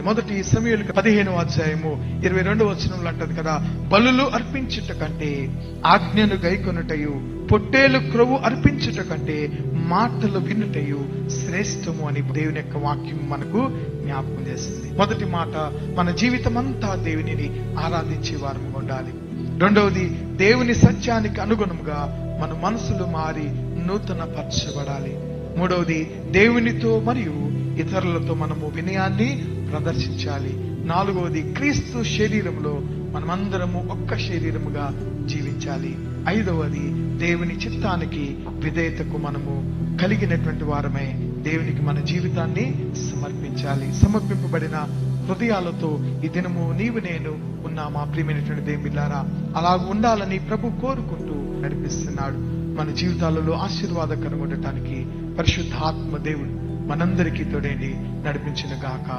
మొదటి సమూయేలు 15:22 అంటది కదా, బలులు అర్పించుట కంటే ఆజ్ఞను గైకొనుటయు, పొట్టేలు క్రొవ్వు అర్పించుట కంటే మాటలు వినుటయు శ్రేష్టము అని దేవుని యొక్క వాక్యం మనకు జ్ఞాపకం చేస్తుంది. మొదటి మాట, మన జీవితం అంతా దేవునిని ఆరాధించే వారము ఉండాలి. రెండవది, దేవుని సత్యానికి అనుగుణంగా మన మనసులు మారి నూతన పరచబడాలి. మూడవది, దేవునితో మరియు ఇతరులతో మనము వినయాన్ని ప్రదర్శించాలి. నాలుగవది, క్రీస్తు శరీరంలో మనమందరము ఒక్క శరీరముగా జీవించాలి. ఐదవది, దేవుని చిత్తానికి విధేయతకు మనము కలిగినటువంటి వారమై దేవునికి మన జీవితాన్ని సమర్పించాలి. సమర్పింపబడిన హృదయాలతో ఈ దినము నీవు నేను ఉన్న మా ప్రియమైనటువంటి దేవులారా, అలా ఉండాలని ప్రభు కోరుకుంటూ నడిపిస్తున్నాడు. మన జీవితాలలో ఆశీర్వాదకరంగా ఉండటానికి పరిశుద్ధాత్మ దేవుడు మనందరికీ తోడేండి నడిపించిన గాక.